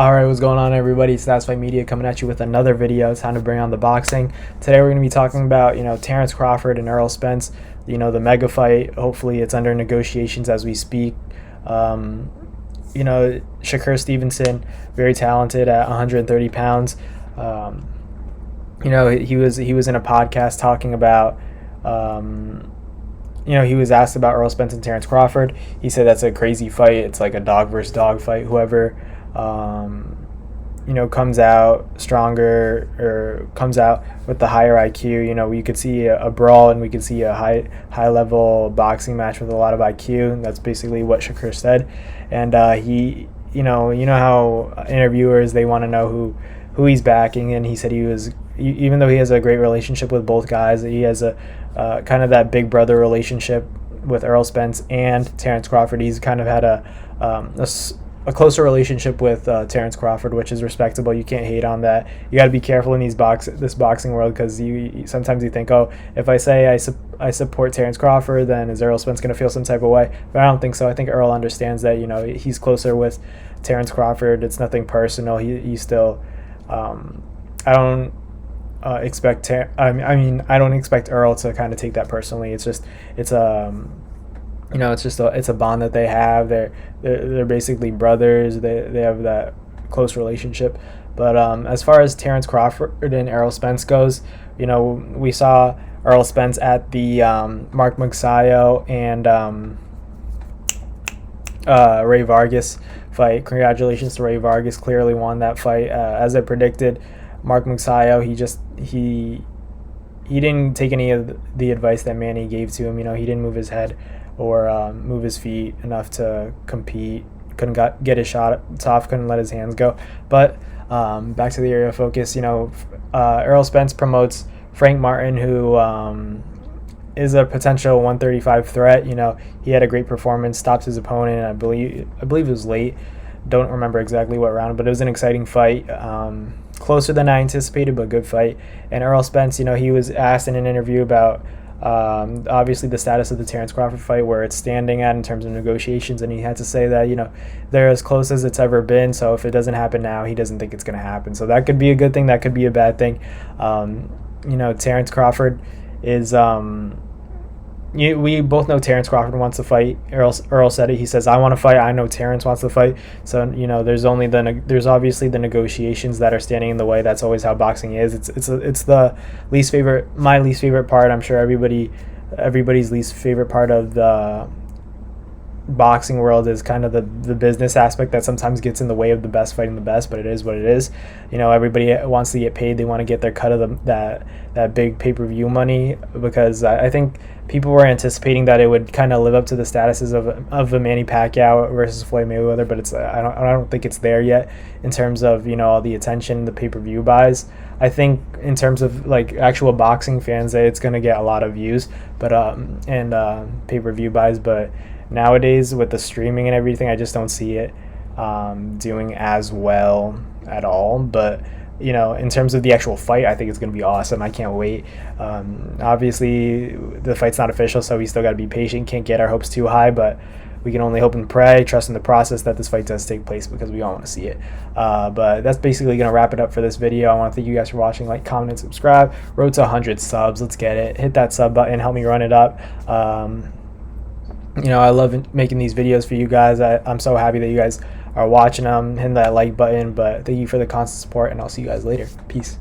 Alright, what's going on, everybody? It's TUESDAYYY Media coming at you with another video. Time to bring on the boxing. Today we're going to be talking about, Terence Crawford and Errol Spence, the mega fight. Hopefully it's under negotiations as we speak. Shakur Stevenson, very talented at 130 pounds. He was in a podcast talking about, he was asked about Errol Spence and Terence Crawford. He said that's a crazy fight. It's like a dog versus dog fight. Whoever comes out stronger or comes out with the higher IQ. We could see a brawl and we could see a high level boxing match with a lot of IQ. And that's basically what Shakur said. And he, how interviewers, they want to know who he's backing, and he said he was, even though he has a great relationship with both guys, he has a kind of that big brother relationship with Errol Spence and Terence Crawford. He's kind of had a closer relationship with Terence Crawford, which is respectable. You can't hate on that. You got to be careful in this boxing world, because sometimes you think, oh, if I say I support Terence Crawford, then is Errol Spence going to feel some type of way? But I don't think so. I think Errol understands that he's closer with Terence Crawford. It's nothing personal. He still I don't expect I don't expect Errol to kind of take that personally. It's a bond that they have. They're basically brothers. They have that close relationship. But as far as Terence Crawford and Errol Spence goes, we saw Errol Spence at the Mark Magsayo and Ray Vargas fight. Congratulations to Ray Vargas. Clearly won that fight. As I predicted, Mark Magsayo, he didn't take any of the advice that Manny gave to him. He didn't move his head or move his feet enough to compete. Couldn't get his shot off, couldn't let his hands go. But back to the area of focus, Errol Spence promotes Frank Martin, who is a potential 135 threat. He had a great performance, stopped his opponent. I believe it was late. Don't remember exactly what round, but it was an exciting fight. Closer than I anticipated, but good fight. And Errol Spence, he was asked in an interview about obviously the status of the Terence Crawford fight, where it's standing at in terms of negotiations, and he had to say that they're as close as it's ever been. So if it doesn't happen now, he doesn't think it's going to happen. So that could be a good thing, that could be a bad thing. Terence Crawford is we both know Terence Crawford wants to fight. Errol said it. He says, I want to fight. I know Terence wants to fight. So there's obviously the negotiations that are standing in the way. That's always how boxing is. It's the my least favorite part. I'm sure everybody's least favorite part of the boxing world is kind of the business aspect that sometimes gets in the way of the best fighting the best. But it is what it is. Everybody wants to get paid. They want to get their cut of that big pay-per-view money, because I think people were anticipating that it would kind of live up to the statuses of a Manny Pacquiao versus Floyd Mayweather, but I don't think it's there yet in terms of all the attention the pay-per-view buys. I think in terms of like actual boxing fans, it's going to get a lot of views, but and pay-per-view buys, but nowadays with the streaming and everything, I just don't see it doing as well at all. But in terms of the actual fight, I think it's going to be awesome. I can't wait. Obviously, the fight's not official, so we still got to be patient. Can't get our hopes too high, but we can only hope and pray, trust in the process that this fight does take place, because we all want to see it. But that's basically going to wrap it up for this video. I want to thank you guys for watching. Like, comment, and subscribe. Road to 100 subs. Let's get it. Hit that sub button. Help me run it up. I love making these videos for you guys. I'm so happy that you guys are watching them. Hit that like button. But thank you for the constant support, and I'll see you guys later. Peace.